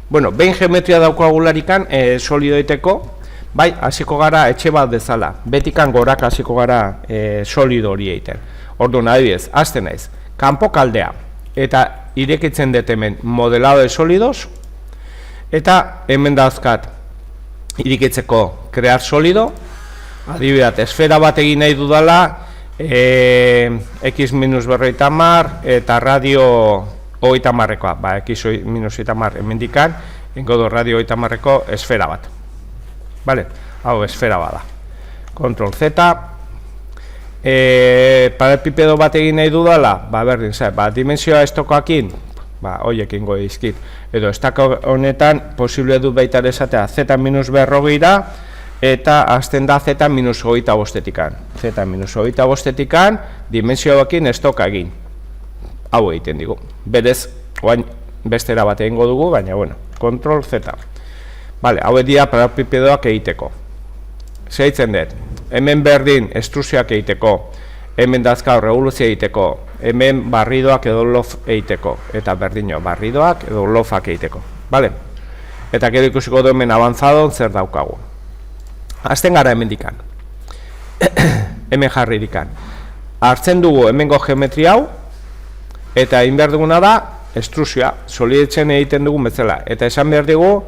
Bueno, behin geometria daukagularikan solido egiteko, bai, hasiko gara etxe bat bezala. Betikan gorak hasiko gara solido hori egiten. Orduan, adibidez, hasten naiz. Kanpo kaldea eta irekitzen dut hemen modelado de sólidos eta hemen dauzkat irekitzeko crear sólido. Adibidez, esfera bat egin nahi dudala x-50 eta radio 30-rekoa, x-30 hemendikan, engodo radio 30-reko esfera bat. Vale, hau esfera bada. Control Z. Paralepipedo bat egin nahi dudala, berdin, dimensioa estokoakin, hoiekin goi dizkit. Edo estako honetan posible dut baita esatea z-40 eta azten da z-25-etikan. Z-25-etikan dimensioakin estoka egin. Hau egiten digu. Berez, oain bestera bat egingo dugu, baina, bueno, Control Z. Vale, hau dira paralepipedoak egiteko. Segitzen dut, hemen berdin estrusioak egiteko, hemen dazkau revoluzioa egiteko, hemen barridoak edo lof egiteko, eta berdino, barridoak edo lofak egiteko. Vale? Eta gero ikusiko du hemen avanzado zer daukagu. Azten gara hemen dikan. Hemen jarri dikan. Hartzen dugu hemengo geometria hau, eta egin behar duguna da estrusioa, solidetzen egiten dugun bezala. Eta esan behar dugu,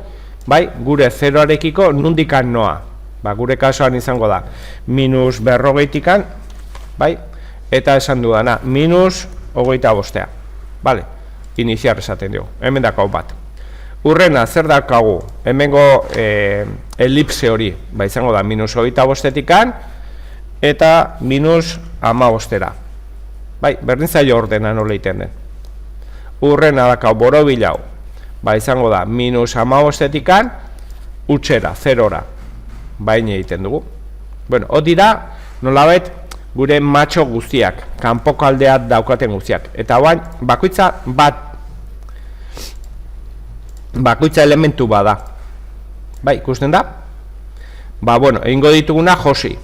bai, gure zeroarekiko nundikan noa. Gure kasuan izango da, -40-tikan, bai, eta esan dudana, -25. Vale, iniziar esaten dugu, hemen dakau bat. Urrena, zer dakagu, hemengo elipse hori, izango da, -25-tikan, eta -15. Bai, berdin zailo ordena nola egiten den. Urrena dakau borobilau, izango da, -15-tikan, utxera, 0-ra. Baina egiten dugu. Bueno, hor dira, nolabait, gure matxo guztiak, kanpoko aldeak daukaten guztiak. Eta bain, bakoitza elementu bada. Bai, ikusten da? Bueno, egingo dituguna josi.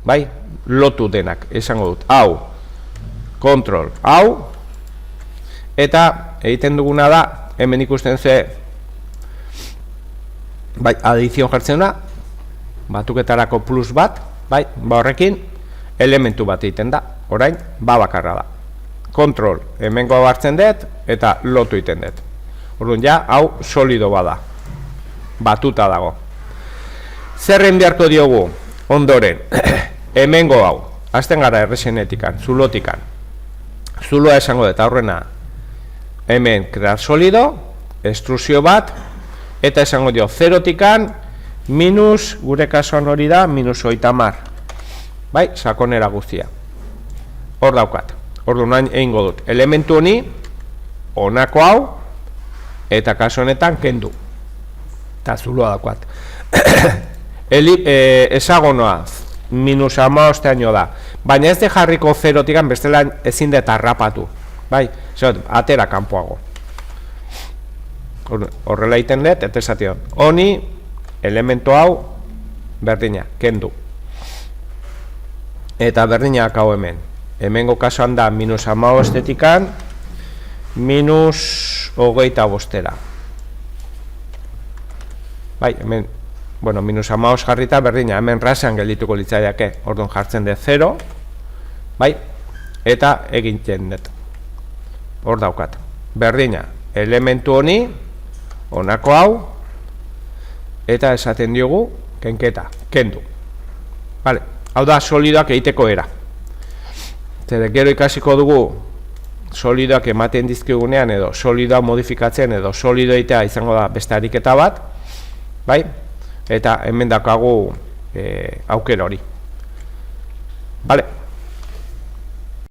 Bai, lotu denak, esango dut. Hau, kontrol, hau, eta egiten duguna da, hemen ikusten ze, bai, adizion jartzen da, batuketarako plus bat, bai, horrekin elementu bat egiten da, orain, bakarra da. Kontrol, hemengo hartzen dut, eta lotu egiten dut. Orduan, ja, hau solido bada, batuta dago. Zerren beharko diogu, ondoren, hemengo hau, azten gara erresenetikan, zulotikan. Zuloa esango dut, aurrena, hemen crear solido, extrusio bat, eta esango dio, 0-tikan, minus, gure kasuan hori da, -30. Bai, sakonera guztia. Hor daukat. Orduan nahi egingo dut. Elementu honi, honako hau, eta kasu honetan kendu. Eta zuloa daukat. Esagonoa, -15 da. Baina ez de jarriko 0-tikan, bestela ezin dut harrapatu. Bai, atera kanpoago. Horrela egiten dut, eta esation. Honi, elementu hau, berdina, kendu. Eta berdina hau hemen. Hemengo kasuan da, -15-etikan, -25-era. Bai, hemen, bueno, -15 jarrita berdina, hemen rasean geldituko litzaiake, orduan jartzen dut 0, bai, eta egintzen dut. Hor daukat. Berdina, elementu honi, honako hau, eta esaten diogu, kenketa, kendu. Vale, hau da solidoak egiteko era. Zede, gero ikasiko dugu solidoak ematen dizkigunean edo solidoa modifikatzen edo solido egitea izango da beste ariketa bat, bai? Eta hemen daukagu aukera hori. Vale.